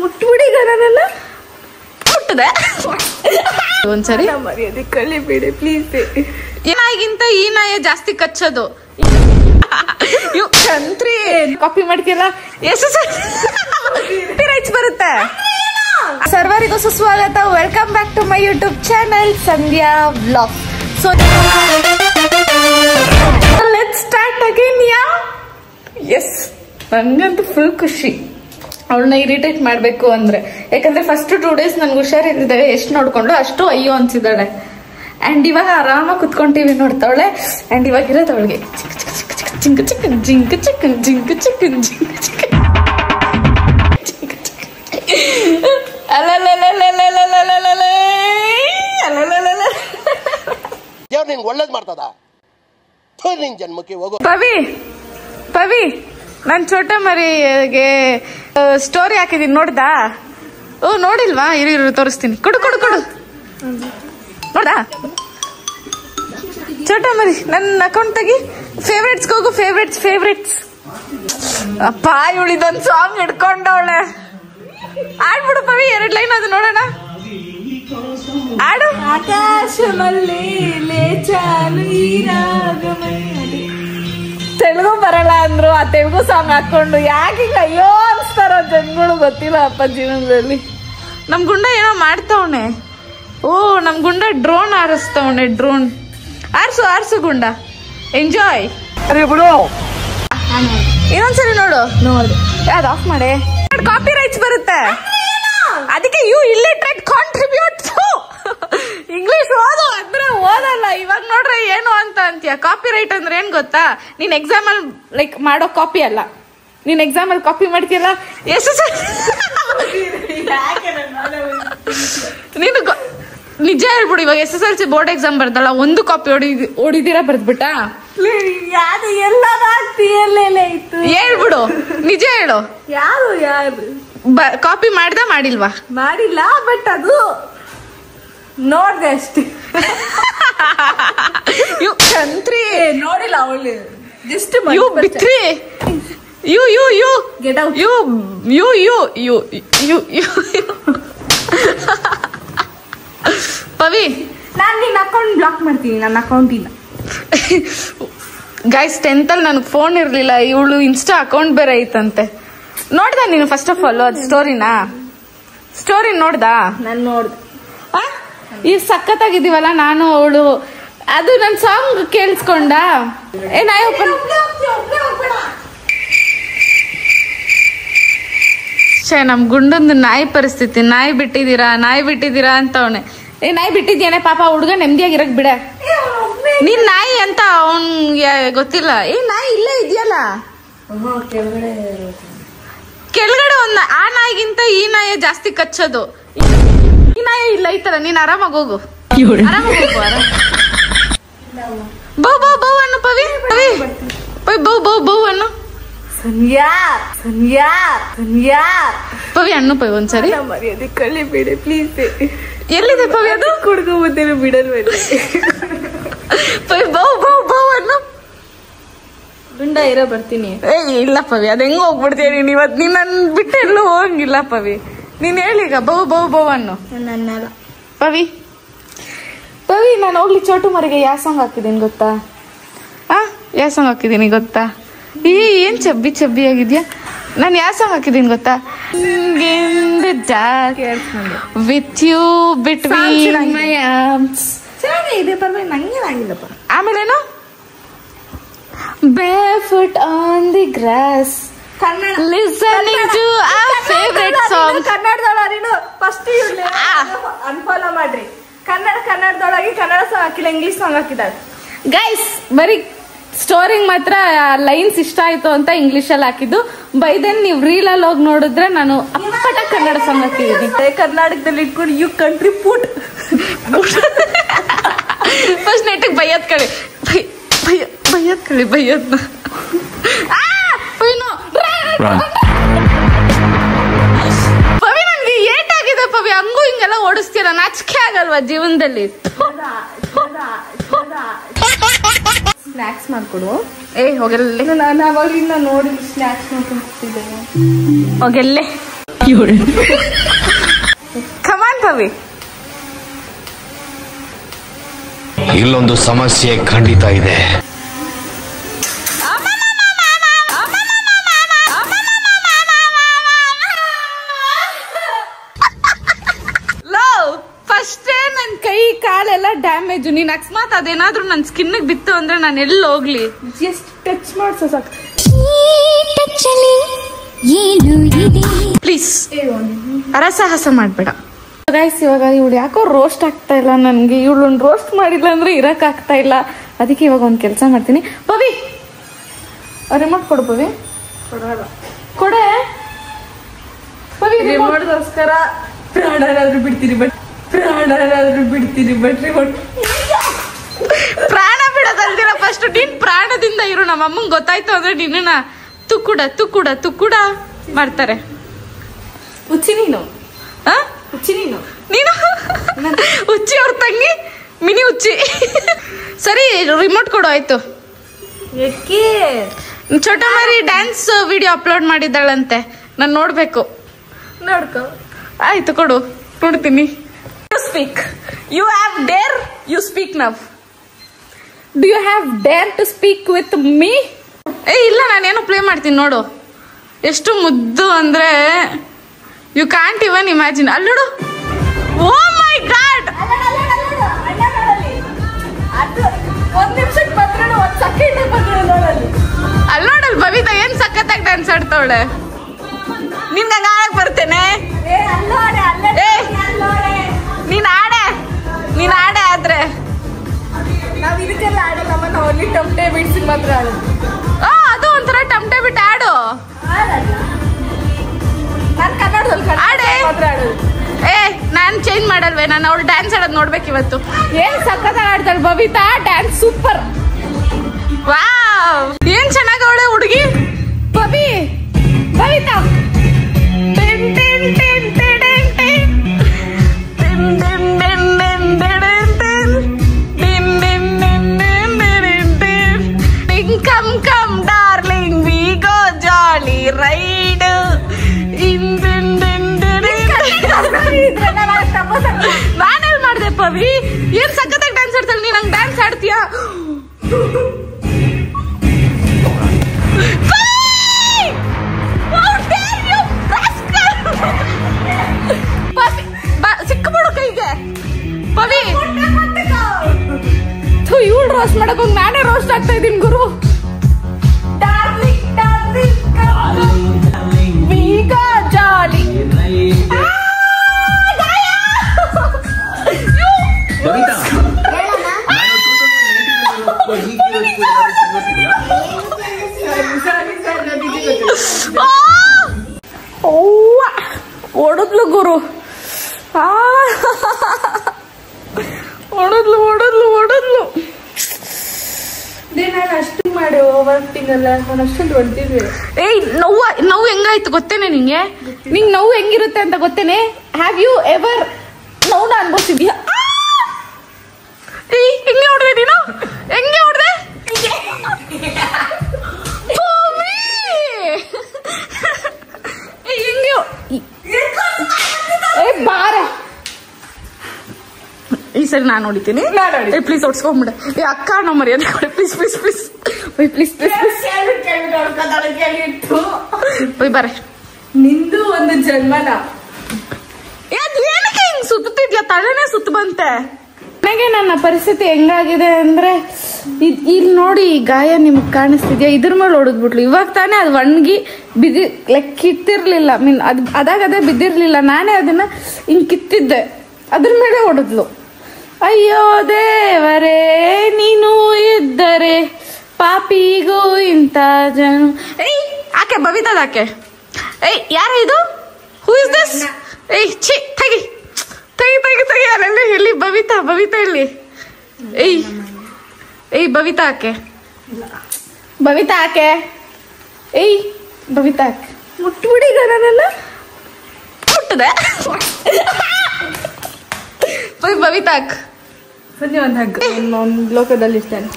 ಮುಟ್ಬಿಡಿಗ ನನ್ನನ್ನ ಮುಟ್ಟದೆ ಒಂದ್ಸರಿ ಮರ್ಯಾದೆ ಕಳಿಬೇಡಿ ಪ್ಲೀಸ್. ಏನಾಗಿಂತ ಈ ನಾಯ ಜಾಸ್ತಿ ಕಚ್ಚೋದು. ಕಂತ್ರಿ ಕಾಪಿ ಮಾಡ್ತಿಲ್ಲ ಎಷ್ಟು ರೈಟ್ಸ್ ಬರುತ್ತೆ. ಸರ್ವರಿಗೂ ಸುಸ್ವಾಗತ. Welcome back to my YouTube channel Sandhya vlog. So let's start again. Yes, ನಂಗಂತೂ ಫುಲ್ ಖುಷಿ ಅವಳನ್ನ ಇರಿಟೇಟ್ ಮಾಡ್ಬೇಕು ಅಂದ್ರೆ. ಯಾಕಂದ್ರೆ ಫಸ್ಟ್ 2 days ನನ್ಗೆ ಹುಷಾರಿದ್ದಾಗ ಎಷ್ಟು ನೋಡ್ಕೊಂಡು ಅಷ್ಟು ಅಯ್ಯೋ ಅನ್ಸಿದ್ದಾಳೆ. ಅಂಡ್ ಇವಾಗ ಆರಾಮಾಗಿ ಕುತ್ಕೊಂತೀವಿ ನೋಡ್ತಾವಳೆ. ಅಂಡ್ ಇವಾಗ ಇರೋದು ಅವಳಿಗೆ ಜಿಂಕ ಚಿಕ್ಕ ಜಿಂಕ ಚಿಕ್ಕ ಜಿಂಕ ಚಿಕ್ಕ ಜಿಂಕ ಚಿಕ್ಕ ಒಳ್ಳೇದ್ ಮಾಡ್ತದ ನಿನ್ ಜನ್ಮಕ್ಕೆ ಹೋಗೋ. ಪವಿ ನಾನ್ ಚೋಟ ಮರಿಗೆ ಸ್ಟೋರಿ ಹಾಕಿದೀನಿ, ನೋಡ್ದಾ? ಓ ನೋಡಿಲ್ವಾ? ಇರು ತೋರಿಸ್ತೀನಿ. ಕೊಡು ನೋಡಾ ಚೋಟ ಮರಿ. ನನ್ನ ಅಕೌಂಟ್ ತೆಗಿ. ಫೇವ್ರೇಟ್ಸ್ ಹೋಗು. ಫೇವ್ರೇಟ್ಸ್ ಅಪ್ಪ, ಇವಳಿದೊಂದು ಸಾಂಗ್ ಹಿಡ್ಕೊಂಡವಳೆ. ಆಡ್ಬಿಡು ಪವಿ, 2 ಲೈನ್ ಅದು ನೋಡೋಣ. ಆಡು. ಆಕಾಶಮಲ್ಲಿ ತೆಲುಗು ಬರಲ್ಲ ಅಂದ್ರು, ಆ ತೆಲುಗು ಸಾಂಗ್ ಹಾಕೊಂಡು ಯಾಕೆ ಅಯ್ಯೋ ಅನ್ಸ್ತಾರೋ ಜನಗಳು ಗೊತ್ತಿಲ್ಲ ಅಪ್ಪ ಜೀವನದಲ್ಲಿ. ನಮ್ ಗುಂಡ ಏನೋ ಮಾಡ್ತಾವನೆ. ಓ, ನಮ್ ಗುಂಡ ಡ್ರೋನ್ ಆರಿಸ್ತವನೆ. ಡ್ರೋನ್ ಆರ್ಸು ಗುಂಡ. ಎಂಜಾಯ್. ಇನ್ನೊಂದ್ಸರಿ ನೋಡು. ಯಾವ್ದು ಆಫ್ ಮಾಡಿ. ಕಾಪಿ ರೈಟ್ಸ್ ಬರುತ್ತೆ, ಅದಕ್ಕೆ ಯು ಇಲ್ಲಿಟ್ರೇಟ್ ಕಾಂಟ್ರಿಬ್ಯೂಟ್. ಇಂಗ್ಲಿಷ್ ಓದು ಅಂದ್ರೆ ಓದಲ್ಲ. ಇವಾಗ ನೋಡ್ರೆ ಏನು ಅಂತ ಅಂತೀಯ. ಕಾಪಿ ರೈಟ್ ಅಂದ್ರೆ ಏನ್ ಗೊತ್ತಾ? ನೀನ್ ಎಕ್ಸಾಮ್ ಅಲ್ಲಿ ಲೈಕ್ ಮಾಡೋ ಕಾಪಿ ಅಲ್ಲ. ನೀನ್ ಎಕ್ಸಾಮ್ ಅಲ್ಲಿ ಕಾಪಿ ಮಾಡ್ತೀಯಲ್ಲ ಎಷ್ಟು ನೀನು ನಿಜ ಹೇಳ್ಬಿಡು. ಇವಾಗ SSLC ಬೋರ್ಡ್ ಎಕ್ಸಾಮ್ ಬರ್ದಲ್ಲ, ಒಂದು ಕಾಪಿ ಹೊಡಿದಿರಾ ಬರ್ದ್ಬಿಟ್ಟ? ಹೇಳ್ಬಿಡು, ನಿಜ ಹೇಳು. ಯಾರು ಕಾಪಿ ಮಾಡ್ದ ಮಾಡಿಲ್ವಾ? ಮಾಡಿಲ್ಲ, ಬಟ್ ಅದು ನೋಡ್ದೆ ಅಷ್ಟೇ. ಯು ಕಂತ್ರಿ ನೋಡಿಲ್ಲ ಅವಳು. ಜಸ್ಟ್ ಯು ಬಿತ್ರಿ. You get out. You Pavi, ನಾನು ನಿನ್ನ ಅಕೌಂಟ್ ಬ್ಲಾಕ್ ಮಾಡ್ತೀನಿ. ನನ್ನ ಅಕೌಂಟಿನ ಗೈಸ್ 10th ಅಲ್ಲಿ ನನಗೆ ಫೋನ್ ಇರ್ಲಿಲ್ಲ. ಇವಳು ಇನ್ಸ್ಟಾ ಅಕೌಂಟ್ ಬೇರೆ ಐತಂತೆ. ನೋಡ್ದ ನೀನು ಫಸ್ಟ್ ಆಫ್ ಆಲ್ ಅದು ಸ್ಟೋರಿ ನೋಡ್ದಾ? ನಾನು ನೋಡ್ದೆ. ಈಗ ಸಖತ್ತಾಗಿದ್ದೀವಲ್ಲ ನಾನು ಅವಳು. ಅದು ನನ್ ಸಾಂಗ್ ಕೇಳಿಸ್ಕೊಂಡ. ನಮ್ ಗುಂಡಂದು ನಾಯಿ ಪರಿಸ್ಥಿತಿ. ನಾಯಿ ಬಿಟ್ಟಿದ್ದೀರಾ ಅಂತ ಅವನೆ. ನಾಯಿ ಬಿಟ್ಟಿದ್ಯಾನೆ ಪಾಪ. ಹುಡುಗ ನೆಮ್ಮದಿಯಾಗಿರಕ್ ಬಿಡ. ನೀನ್ ನಾಯಿ ಅಂತ ಅವನ್ಗೆ ಗೊತ್ತಿಲ್ಲ. ನಾಯಿ ಇಲ್ಲೇ ಇದೆಯಲ್ಲ ಕೆಳಗಡೆ. ಆ ನಾಯಿಗಿಂತ ಈ ನಾಯಿ ಜಾಸ್ತಿ ಕಚ್ಚೋದು. ಈ ನಾಯಿ ಇಲ್ಲ ಐತಲ್ಲ. ನೀನ್ ಆರಾಮಾಗಿ ಹೋಗು. ಬೌ ಅನ್ನು ಪವಿ. ಬೌ ಅನ್ನು ಪವಿ ಅನ್ನು ಪವಿ ಒಂದ್ಸರಿ. ಮರ್ಯಾದೆ ಕಳಿಬೇಡಿ ಪ್ಲೀಸ್. ಎಲ್ಲಿದೆ ಪವಿ? ಅದು ಕುಡ್ಕೊಂಬತ್ತೇನೆ ಬಿಡಲ್ ಮೇಲೆ. ಪವಿ ಬೌ ಅನ್ನು. ಗುಂಡ ಇರೋ ಬರ್ತೀನಿ. ಇಲ್ಲ ಪವಿ, ಅದ್ ಹೆಂಗ್ ಹೋಗ್ಬಿಡ್ತೀನಿ ನೀನ್ ಇವತ್ತು. ನೀನ್ ನನ್ ಬಿಟ್ಟು ಎಲ್ಲೂ ಹೋಗಂಗಿಲ್ಲ ಪವಿ. ನೀನ್ ಹೇಳೀಗ ಬೌ ಅನ್ನು. ಪವಿ ನಾನು ಹೋಗ್ಲಿ ಚೋಟು ಮರಿಗೆ ಯಾವ ಸಾಂಗ್ ಹಾಕಿದೀನಿ ಗೊತ್ತಾ? ಯಾವ ಸಾಂಗ್ ಹಾಕಿದೀನಿ ಗೊತ್ತಾ? ಏನ್ ಚಬ್ಬಿ ಆಗಿದ್ಯಾ? ನಾನು ಯಾವ ಸಾಂಗ್ ಹಾಕಿದೀನಿ ಗೊತ್ತಾ? With you between my arms. ಚೆನ್ನಾಗಿದೆ ಪರವಾಗಿಲ್ಲ, ನಂಗೇನಾಗಿಲ್ಲಪ್ಪ. ಆಮೇಲೇನು? barefoot on the grass listening to our favorite song. ಕನ್ನಡದೊಳಗೆ ನೀನು ಫಸ್ಟ್ ಅನ್ಫಾಲೋ ಮಾಡ್ರಿ. ಕನ್ನಡದೊಳಗೆ ಕನ್ನಡ ಸಾಂಗ್ ಹಾಕಿಲ್ಲ, ಇಂಗ್ಲಿಷ್ ಸಾಂಗ್ ಹಾಕಿದಾಳೆ. ಗೈಸ್ ಬರೀ ಸ್ಟೋರಿಂಗ್ ಮಾತ್ರ ಲೈನ್ಸ್ ಇಷ್ಟ ಆಯ್ತು ಅಂತ ಇಂಗ್ಲಿಷ್ ಅಲ್ಲಿ ಹಾಕಿದ್ದು. ಬೈ ದೆನ್ ನೀವು ರೀಲ್ ಅಲ್ಲಿ ಹೋಗಿ ನೋಡಿದ್ರೆ ನಾನು ಅಪ್ಪಟ ಕನ್ನಡ ಸಾಂಗ್ ಹಾಕಿದ್ದೀನಿ. ಕರ್ನಾಟಕದಲ್ಲಿ ಇಟ್ಕೊಂಡು ಯು ಕಂಟ್ರಿಬ್ಯೂಟ್. ಫಸ್ಟ್ ನೆಟ್ಟಿಗೆ ಬೈಯತ್ ಕಡೆ ಬೈಯದ್ನ ಪವಿ. ನನ್ಗೆ ಏಟಾಗಿದೆ ಪವಿ. ಹಂಗೂ ಹಿಂಗೆಲ್ಲ ಓಡಿಸ್ತೀರ, ನಾಚಿಕೆ ಆಗಲ್ವಾ ಜೀವನದಲ್ಲಿ? ಸ್ನ್ಯಾಕ್ಸ್ ಮಾಡ್ಕೊಡು. ಹೋಗಲ್ಲೇ, ನಾನು ಅವಾಗಲಿಂದ ನೋಡಿ ಸ್ನ್ಯಾಕ್ಸ್ ಮಾಡ್ಕೊಂಡು ಹೋಗಲ್ಲೇ. ಕಮಾನ್ ಪವಿ. ಇಲ್ಲೊಂದು ಸಮಸ್ಯೆ ಖಂಡಿತ ಇದೆ. ಕೈ ಕಾಲೆಲ್ಲ ಡ್ಯಾಮೇಜ್. ನೀನ್ ಅಕಸ್ಮಾತ್ ಅದೇನಾದ್ರೂ ನನ್ ಸ್ಕಿನ್ ಬಿತ್ತು ಅಂದ್ರೆ ನಾನು ಎಲ್ಲಿ ಹೋಗ್ಲಿ? ಜಸ್ಟ್ ಟಚ್ ಮಾಡ್ಸೋ ಸಾಕು ಪ್ಲೀಸ್. ಅರಸಾಹಸ ಮಾಡ್ಬೇಡ ಗೈಸ್. ಇವಾಗ ಇವಳು ಯಾಕೋ ರೋಸ್ಟ್ ಆಗ್ತಾ ಇಲ್ಲ ನನ್ಗೆ. ಇವಳೊಂದು ರೋಸ್ಟ್ ಮಾಡಿಲ್ಲ ಅಂದ್ರೆ ಇರಕ್ ಆಗ್ತಾ ಇಲ್ಲ. ಅದಕ್ಕೆ ಇವಾಗ ಒಂದ್ ಕೆಲಸ ಮಾಡ್ತೀನಿ. ಪವಿ ರಿಮೋಟ್ ಕೊಡು. ಪವಿ ಕೊಡೆ. ಪವಿ ರಿಮೋಟ್ಗೋಸ್ಕರ ಪ್ರಾಣನಾದ್ರೂ ಬಿಡ್ತೀನಿ ಬಟ್ ರಿಮೋಟ್ ಪ್ರಾಣ ಬಿಡೋದಲ್ದಿರ ಫಸ್ಟ್ ನೀನ್ ಪ್ರಾಣದಿಂದ ಇರು. ನಮ್ಮ ಅಮ್ಮಂಗ್ ಗೊತ್ತಾಯ್ತು ಅಂದ್ರೆ ನಿನ್ನ ತುಕ್ಕುಡ ಮಾಡ್ತಾರೆ. ಹುಚ್ಚಿ ನೀನು ಹುಚ್ಚಿ ಅವ್ರ ತಂಗಿ ಮಿನಿ ಹುಚ್ಚಿ. ಸರಿ ರಿಮೋಟ್ ಕೊಡು. ಆಯ್ತು. ಛೋಟ ಮಾರಿ ಡ್ಯಾನ್ಸ್ ವಿಡಿಯೋ ಅಪ್ಲೋಡ್ ಮಾಡಿದ್ದಾಳಂತೆ, ನಾನು ನೋಡ್ಬೇಕು. ನೋಡ್ಕೊ. ಆಯ್ತು ಕೊಡು, ನೋಡ್ತೀನಿ. Speak. You have dare. You speak now. Do you have dare to speak with me? ಇಲ್ಲ, ನಾನೇನು ಪ್ಲೇ ಮಾಡ್ತೀನಿ ನೋಡು. ಎಷ್ಟು ಮುದ್ದು ಅಂದ್ರೆ ಯು ಕ್ಯಾಂಟ್ ಇವನ್ ಇಮ್ಯಾಜಿನ್. ಅಲ್ಲೋಡು. Oh my God. ಅಲ್ಲೋಡಲ್ ಬಬಿತಾ ಏನ್ ಸಖತ್ತಾಗಿ ಡ್ಯಾನ್ಸ್ ಆಡ್ತಾವಳೆ. ನಿನ್ಗೆ ಹಂಗ ಆಡಕ್ ಬರ್ತೇನೆ. ನೀನ್ ಆಡೆ ಆದ್ರೆ ನಾವ್ ಇದಕ್ಕೆಲ್ಲ ಆಡಲ್ಲ. ನಾವು ಓನ್ಲಿ ಟಮ್ಟೆ ಬಿಡ್ಸಿ ಮಾತ್ರ ಆಡೋದು. ಅದು ಒಂಥರ ಟಮ್ಟೆ ಬಿಟ್ಟು ಆಡು. ನಾನು ಕನ್ನಡದಲ್ಲಿ ಆಡೆ ಮಾತ್ರ ಆಡೋದು. ನಾನ್ ಚೇಂಜ್ ಮಾಡಲ್ವೇ? ನಾನು ಅವಳು ಡ್ಯಾನ್ಸ್ ಆಡೋದು ನೋಡ್ಬೇಕು ಇವತ್ತು. ಏನ್ ಸಖತ್ತಾಗಿ ಆಡ್ತಾಳೆ ಬಬಿತಾ. Dance super. ವಾವ್, ಏನ್ ಚೆನ್ನಾಗ ಅವಳೆ ಹುಡುಗಿ. Babita Come darling, we go jolly ride. ನಾನೇನ್ ಮಾಡ್ದೆ ಪವಿ? ಏನ್ ಸಖತ್ತಾಗಿ ಡ್ಯಾನ್ಸ್ ಆಡ್ತಾಳೆ. ನೀನ್ ಹಂಗ್ ಡ್ಯಾನ್ಸ್ ಆಡ್ತೀಯಾ? ಸಿಕ್ಕಬಿಡು ಕೈಗೆ ಪವಿ. ಇವಳು ರೋಸ್ಟ್ ಮಾಡಕ್ ಹೋಗಿ ನಾನೇ ರೋಸ್ಟ್ ಆಗ್ತಾ ಇದ್ದೀನಿ ಗುರು. ಓಡದ್ಲು ಗುರು. ಓಡದ್ಲು. ಅಷ್ಟು ಮಾಡಿ ಓವರ್ಟಿಂಗ್ ಅಲ್ಲ, ನಾನು ಅಷ್ಟೊಂದು ಹೊಡ್ತಿದ್ವಿ. ನೋವು ಹೆಂಗಾಯ್ತು ಗೊತ್ತೇನೆ ನಿಂಗೆ? ನಿಂಗೆ ನೋವು ಹೆಂಗಿರುತ್ತೆ ಅಂತ ಗೊತ್ತೇನೆ? ಹ್ಯಾವ್ ಯು ಎವರ್ ನೋವುನ ಅನ್ಭವಿಸಿದ್ಯಾ? ಹೆಂಗೆ ಹೊಡ್ದೆ ನೀನು? ಹೆಂಗೆ ಹೊಡ್ದೆ? ಬಾರ ಈ ಸರಿ ನಾನು ನೋಡಿತೀನಿ. ಪ್ಲೀಸ್ ಹೊಡ್ಸ್ಕೊಂಡ್ಬಿಡ. ಅಕ್ಕ ನಾವು ಮರ್ಯಾದೆ ಕೊಡಿ ಪ್ಲೀಸ್. ಬಾರೆ. ನಿಂದು ಒಂದು ಜನ್ಮನ ಏನಕ್ಕೆ ಹಿಂಗ್ ಸುತ್ತಿದ್ಯಾ? ತಲೆನೇ ಸುತ್ತ ಬಂತೆ ನನಗೆ. ನನ್ನ ಪರಿಸ್ಥಿತಿ ಹೆಂಗಾಗಿದೆ ಅಂದ್ರೆ ಇಲ್ಲಿ ನೋಡಿ, ಈ ಗಾಯ ನಿಮ್ಗೆ ಕಾಣಿಸ್ತಿದ್ಯಾ? ಇದ್ರ ಮೇಲೆ ಹೊಡೆದ್ಬಿಟ್ಲು. ಇವಾಗ ತಾನೇ ಅದು ಒಣಗಿ ಕಿತ್ತಿರ್ಲಿಲ್ಲ. ಅದಾಗದೇ ಬಿದ್ದಿರ್ಲಿಲ್ಲ. ನಾನೇ ಅದನ್ನ ಹಿಂಗ್ ಕಿತ್ತಿದ್ದೆ, ಅದ್ರ ಮೇಲೆ ಹೊಡೆದ್ಲು. ಅಯ್ಯೋ ದೇವರೇ, ನೀನು ಇದ್ದರೆ ಪಾಪಿಗೂ ಇಂತ ಜನ. ಆಕೆ ಬಬಿತಾಕೆ. ಯಾರ ಇದು? Who is this? ಛೀ, ತೆಗಿ ಅಲ್ಲೆಲ್ಲ. ಎಲ್ಲಿ ಬಬಿತಾ ಇಲ್ಲಿ? ಬಬಿತಾ ಆಕೆ. ಮುಟ್ಬಿಡಿಗ ನಾನೆಲ್ಲ ಮುಟ್ಟದೆ. ಬಬಿತಾಕ್ ಬನ್ನಿ ಒಂದು ಹಗ್ಗ. ಲೋಕದಲ್ಲಿ ಇಷ್ಟೇನೆ.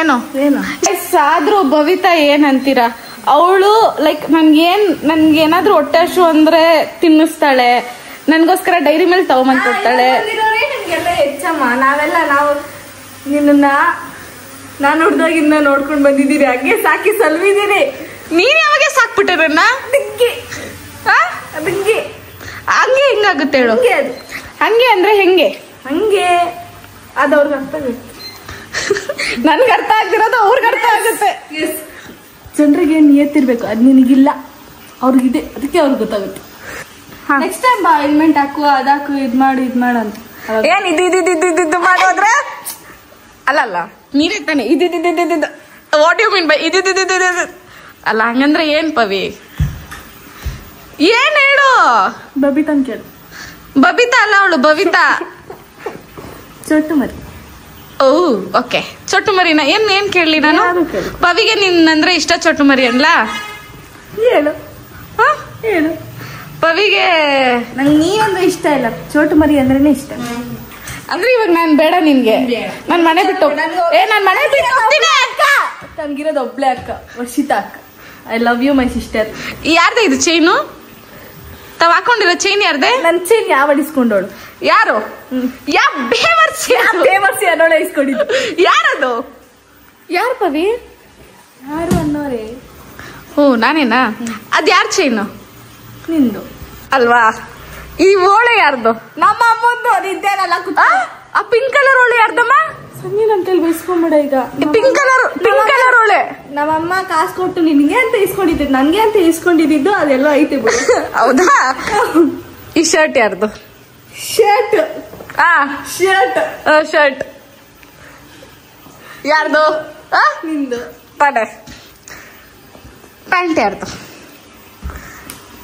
ಏನು ಆದ್ರೂ ಬಬಿತಾ ಏನಂತೀರಾ? ಅವಳು ಲೈಕ್ ನನ್ಗೇನಾದ್ರೂ ಹೊಟ್ಟೆ ಹಸು ಅಂದ್ರೆ ತಿನ್ನಿಸ್ತಾಳೆ, ನನ್ಗೋಸ್ಕರ ಡೈರಿ ಮೇಲೆ ತಗೊಂಬಂದ್ ಕೊಡ್ತಾಳೆ. ಹೆಚ್ಚಮ್ಮ ನಾವು ನಿನ್ನ ನಾನು ಹುಡ್ದಾಗಿಂದ ನೋಡ್ಕೊಂಡ್ ಬಂದಿದ್ದೀರಿ, ಹಂಗೆ ಸಾಕಿ ಸಲ್ವಿದ್ದೀರಿ. ನೀನ್ ಯಾವಾಗ ಸಾಕ್ಬಿಟ್ಟೆ ನನ್ನ? ಅದಕ್ಕೆ ಹಂಗೆ ಹೆಂಗಾಗುತ್ತೆ ಹೇಳು? ಹಂಗೆ ಅಂದ್ರೆ ಹೆಂಗೆ? ಹಂಗೆ ಅದು ಅವ್ರಿಗೆ ಅರ್ಥ ಆಗುತ್ತೆ. ನನ್ಗೆ ಅರ್ಥ ಆಗ್ತಿರೋದು ಅವ್ರಿಗೆ ಅರ್ಥ ಆಗುತ್ತೆ. ಜನರಿಗೆ ನಿಯತ್ತಿರ್ಬೇಕು, ಅದ್ ನಿನಗಿಲ್ಲ, ಅವ್ರಿಗಿದೆ, ಅದಕ್ಕೆ ಅವ್ರಿಗೆ ಗೊತ್ತಾಗುತ್ತೆ. ನೆಕ್ಸ್ಟ್ ಟೈಮ್ ಬಾ, ಹೆಲ್ಮೆಟ್ ಹಾಕು, ಅದಾಕು, ಇದ್ ಮಾಡು ಅಂತ. ಏನ್ ಇದು ಮಾಡೋದ್ರೆ ಅಲ್ಲ ನೀರೇ ತಾನೆ ಇದು ವಾಟ್ ಯು ಮೀನ್ ಬೈ ಇದು ಅಲ್ಲ? ಹಂಗಂದ್ರೆ ಏನ್ ಪವಿ? ಏನ್ ಹೇಳು? ಬಬಿತಾ ಅಂತ ಕೇಳು. ಬಬಿತಾ ಅಲ್ಲ, ಅವಳು ಬಬಿತಾ. ಚೊಟ್ಟು ಮರಿ. ಓ ಓಕೆ, ಚೊಟ್ಟು ಮರಿನ ಏನ್ ಕೇಳಲಿ ನಾನು? ಪವಿಗೆ ನಿನ್ನಂದ್ರೆ ಇಷ್ಟ ಚೊಟ್ಟು ಮರಿ ಅನ್ಲಾ? ಹೇಳು ಹೇಳು. ಪವಿಗೆ ನಂಗೆ ನೀವಂದ್ರೆ ಇಷ್ಟ ಇಲ್ಲ, ಚೋಟು ಮರಿ ಅಂದ್ರೇನೆ ಇಷ್ಟ. ಅಂದ್ರೆ ಇವಾಗ ನಾನ್ ಬೇಡ ನಿನ್ಗೆ, ನನ್ ಮನೆ ಬಿಟ್ಟು ನಾನ್ ಮನೆ ಬಿಟ್ಟು ಹೋಗ್ತೀನಿ. ನನ್ಗಿರೋದು ಒಬ್ಳೆ ಅಕ್ಕ, ವರ್ಷಿತಾ ಅಕ್ಕ. I love you my sister. ಯಾರ್ದೆ ಇದು ಚೈನು? ತಾವ್ ಹಾಕೊಂಡಿರೋ ಚೈನ್ ಯಾರ್ದೆ? ನನ್ ಚೈನ್ ಯಾವ ಇಸ್ಕೊಂಡೋಳು? ಯಾರು? ಬೇವರ್ಸಿ ಅನ್ನೋಳೆ ಇಸ್ಕೊಂಡಿದ್ದು. ಯಾರದು? ಯಾರು ಪವಿ? ಯಾರು ಅನ್ನೋರೆ? ಓ ನಾನೇನಾ? ಅದ್ ಯಾರ್ ಚೈನು? ನಿಂದು ಅಲ್ವಾ? ಈ ಓಳೆ ಯಾರ್ದು? ನಮ್ಮ ಅಮ್ಮಂದು. ಅದಿದ್ದೇನಲ್ಲ ಆ ಪಿಂಕ್ ಕಲರ್ ಓಳೆ ಯಾರ್ದಮ್ಮ? ಸಂಜೆ ನನ್ ಕೈಲಿ ಬೈಸ್ಕೊಂಬೇಡ ಈಗ. ಪಿಂಕ್ ಕಲರ್ ಓಳೆ ನಮ್ಮಮ್ಮ ಕಾಸು ಕೊಟ್ಟು ನಿನ್ಗೆ ಅಂತ ಇಸ್ಕೊಂಡಿದ್ದು, ನನ್ಗೆ ಅಂತ ಇಸ್ಕೊಂಡಿದ್ದು, ಅದೆಲ್ಲ ಐತೆ ಬಿಡು. ಹೌದಾ? ಈ ಶರ್ಟ್ ಯಾರ್ದು? ಶರ್ಟ್ ಶರ್ಟ್ ಯಾರ್ದು? ನಿಂದು. ತಡೆ. ಪ್ಯಾಂಟ್ ಯಾರ್ದು?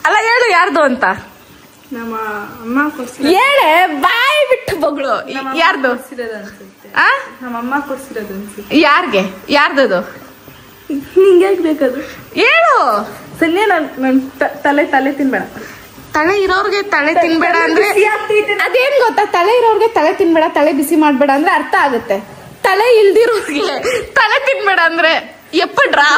ಅಲ್ಲ ಹೇಳು ಯಾರ್ದು ಅಂತ. ನಮ್ಮ ಅಮ್ಮ ಕೊಡ್ಸಿರೋದು. ಹೇಳೆ, ಬಾಯಿ ಬಿಟ್ಟು ಬೊಗಳು. ಯಾರ್ದು? ನಮ್ಮ ಅಮ್ಮ ಕೊಡ್ಸಿರೋದು ಅನ್ಸುತ್ತೆ. ಯಾರ್ಗೆ? ಯಾರ್ದದು? ನಿಂಗೆ ಯಾಕೆ ಬೇಕದು? ಹೇಳು. ಸನ್ನೆ ನನ್ ತಲೆ ತಿನ್ಬೇಡ. ತಲೆ ಇರೋರ್ಗೆ ತಲೆ ತಿನ್ಬೇಡ ಅಂದ್ರೆ ಅದೇನ್ ಗೊತ್ತಾ? ತಲೆ ಇರೋರ್ಗೆ ತಲೆ ತಿನ್ಬೇಡ, ತಲೆ ಬಿಸಿ ಮಾಡ್ಬೇಡ ಅಂದ್ರೆ ಅರ್ಥ ಆಗುತ್ತೆ. ತಲೆ ಇಲ್ದಿರೋರ್ಗೆ ತಲೆ ತಿನ್ಬೇಡ ಅಂದ್ರೆ ಎಪ್ಪಡ್ರಾ?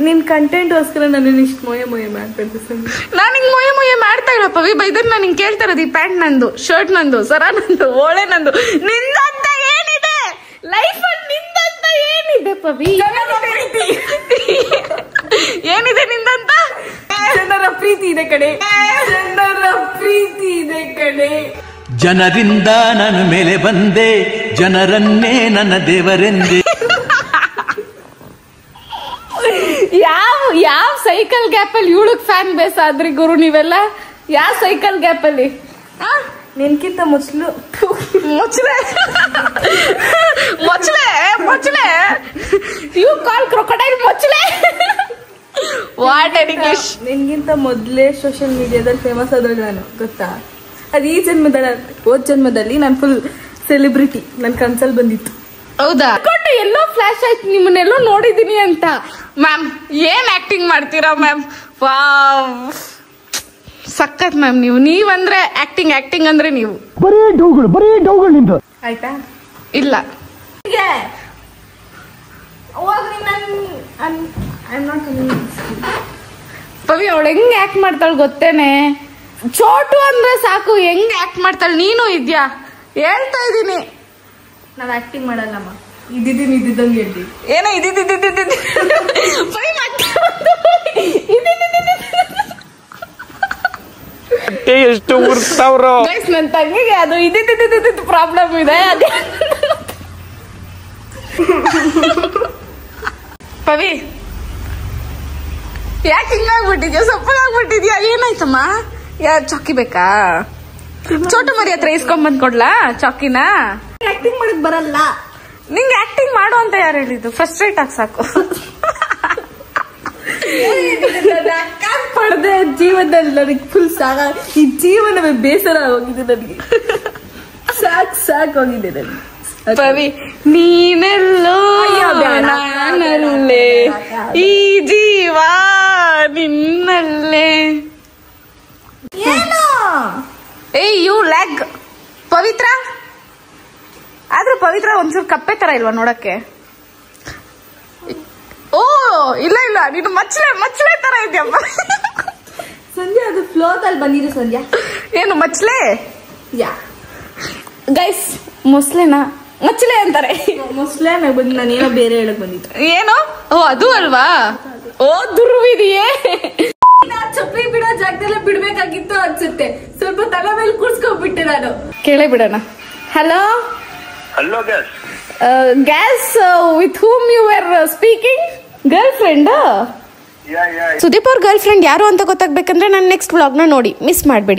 ನಿನ್ ಕಂಟೆಂಟ್ ಗೋಸ್ಕರ ನನ್ನ ಇಷ್ಟು ಮೊಯ್ಯ ಮಾಡ್ಬೇಕು. ನಾನ್ ಹಿಂಗ್ ಮೊಯ್ಯ ಮಾಡ್ತಾ ಇಲ್ಲ ಪವಿ. ಬೈದ್ರೆ ನಾನು ಹಿಂಗ್ ಕೇಳ್ತಾ ಇರೋದು, ಈ ಪ್ಯಾಂಟ್ ನಂದು, ಶರ್ಟ್ ನಂದು, ಸರ ನಂದು, ಓಳೆ ನಂದು. ನಿಂದಂತ ಏನಿದೆ ಲೈಫ್ ಅಲ್ಲಿ? ನಿಂದಂತ ಏನಿದೆ ಪವಿ? ಏನಿದೆ ನಿಂದಂತ? ಜನರ ಪ್ರೀತಿ ಇದೆ ಕಡೆ, ಜನರ ಪ್ರೀತಿ ಇದೆ ಕಡೆ. ಜನರಿಂದ ನನ್ನ ಮೇಲೆ ಬಂದೆ, ಜನರನ್ನೇ ನನ್ನ ದೇವರೆಂದೆ. ಯಾವ ಸೈಕಲ್ ಗ್ಯಾಪ್ ಅಲ್ಲಿ ಇವಳಗ್ ಫ್ಯಾನ್ ಬೇಸ್ ಆದ್ರಿ ಗುರು ನೀವೆಲ್ಲ? ಯಾವ ಸೈಕಲ್ ಗ್ಯಾಪ್ ಅಲ್ಲಿ? ನಿನ್ಕಿಂತ ಮುಚ್ಲೆ ಯು ಕಾಲ್ ಕ್ರೊಕೊಡೈಲ್ ಮೊಚ್ಲೆ. ವಾಟ್ ಎಡಿಕೇಶ್. ನಿನ್ಗಿಂತ ಮೊದ್ಲೇ ಸೋಷಿಯಲ್ ಮೀಡಿಯಾದಲ್ಲಿ ಫೇಮಸ್ ಆದ್ರೆ ನಾನು, ಗೊತ್ತಾ? ಅದು ಈ ಜನ್ಮದಲ್ಲಿ, ಹೋದ್ ಜನ್ಮದಲ್ಲಿ ನಾನು ಫುಲ್ ಸೆಲೆಬ್ರಿಟಿ. ನನ್ ಕನ್ಸಲ್ ಬಂದಿತ್ತು. ಹೌದಾ? ಎಲ್ಲೋ ಫ್ಲಾಶ್ ಆಯ್ತು ನಿಮ್ಮನ್ನೆಲ್ಲೋ ನೋಡಿದೀನಿ ಅಂತ. ಮ್ಯಾಮ್ ಏನ್ ಆಕ್ಟಿಂಗ್ ಮಾಡ್ತೀರಾ ಮ್ಯಾಮ್? ವಾವ್, ಸಖತ್ ಮ್ಯಾಮ್. ನೀವಂದ್ರೆ ಆಕ್ಟಿಂಗ್ ಅಂದ್ರೆ ನೀವು ಬರೀ ಡೌಗಳು ನಿಮ್ದು. ಆಯ್ತಾ? ಇಲ್ಲ ಪವಿ ಅವಳು ಹೆಂಗ್ ಆಕ್ಟ್ ಮಾಡ್ತಾಳ ಗೊತ್ತೇನೆ? ಚೋಟು ಅಂದ್ರೆ ಸಾಕು, ಹೆಂಗ್ ಆಕ್ಟ್ ಮಾಡ್ತಾಳ. ನೀನು ಇದ್ಯಾ? ಹೇಳ್ತಾ ಇದೀನಿ. ನಾವ್ ಆಕ್ಟಿಂಗ್ ಮಾಡಲ್ಲಮ್ಮ, ಇದ್ದಿದ್ದಂಗೆ ಹೇಳ್ತೀವಿ. ಏನೋ ಎಷ್ಟು ಉರ್ತಾವ್ರು. ನನ್ ತಂಗಿಗೆ ಅದು ಇದ್ದಿದ್ದು ಪ್ರಾಬ್ಲಮ್ ಇದೆ. ಪವಿ ಯಾಕೆ ಹಿಂಗಾಗ್ಬಿಟ್ಟಿದ್ಯಾ? ಸಪ್ಪಗಾಗ್ಬಿಟ್ಟಿದ್ಯಾ? ಏನಾಯ್ತಮ್ಮ? ಚಾಕಿ ಬೇಕಾ? ಚೋಟು ಮರಿ ಹತ್ರ ಇಸ್ಕೊಂಡ್ ಬಂದ್ಕೊಡ್ಲಾ ಚಾಕಿನ? ಆಕ್ಟಿಂಗ್ ಮಾಡಕ್ ಬರಲ್ಲ. ನಿಂಗೆ ಆಕ್ಟಿಂಗ್ ಮಾಡು ಅಂತ ಯಾರು ಹೇಳಿದ್ದು? ಫಸ್ಟ್ ರೈಟ್ ಆಗಿ ಸಾಕು. ಪಡೆದೆ ಜೀವನದಲ್ಲಿ ನನಗೆ ಫುಲ್ ಈ ಜೀವನವೇ ಬೇಸರ ಹೋಗಿದೆ ನನಗೆ. ಸಾಕ್ ಹೋಗಿದೆ ನನಗೆ. ಪವಿ ನೀನೆಲ್ಲೋ ನಾನಲ್ಲೇ, ಈ ಜೀವ ನಿನ್ನಲ್ಲೇ. ಏನೋ ಏಯ್ ಯು ಲ್ಯಾಗ್ ಪವಿತ್ರ ಆದ್ರೂ ಪವಿತ್ರ ಒಂಚೂರು ಕಪ್ಪೆ ತರ ಇಲ್ವಾ ನೋಡಕ್ಕೆ? ಓ ಇಲ್ಲ ಇಲ್ಲ, ನೀನು ಮಚ್ಚಲೆ ತರ ಇದೆಯಮ್ಮ. ಸಂಧ್ಯಾ ಅದು ಫ್ಲೋದಲ್ಲಿ ಬಂದಿದೆ ಸಂಧ್ಯಾ. ಏನು ಮಚ್ಚಲೆ? ಯಾ ಗೈಸ್ ಮೊಸ್ಲೆನಾ ಮಚ್ಚಲೆ ಅಂತಾರೆ. ಮೊಸ್ಲೆ ಬಂದು ನಾನು ಏನೋ ಬೇರೆ ಹೇಳಕ್ ಬಂದಿದ್ದೆ. ಏನು? ಓ ಅದು ಅಲ್ವಾ? ಓ ದುರ್ವಿದಿಯೇ. ಚಪ್ಪಲಿ ಬಿಡೋ ಜಾಗದಲ್ಲೇ ಬಿಡ್ಬೇಕಾಗಿತ್ತು ಅನ್ಸುತ್ತೆ. ಸ್ವಲ್ಪ ತಲೆ ಮೇಲೆ ಕೂರ್ಸ್ಕೊಂಡ್ಬಿಟ್ಟೆ ನಾನು. ಕೇಳೇ ಬಿಡೋಣ. Hello hello guess. Guess with whom you are speaking? Girl friend? Sudeep ಅವ್ರ ಗರ್ಲ್ ಫ್ರೆಂಡ್ ಯಾರು ಅಂತ ಗೊತ್ತಾಗ್ಬೇಕಂದ್ರೆ ನನ್ನ ನೆಕ್ಸ್ಟ್ ವ್ಲಾಗ್ನ ನೋಡಿ, ಮಿಸ್ ಮಾಡಬೇಡಿ.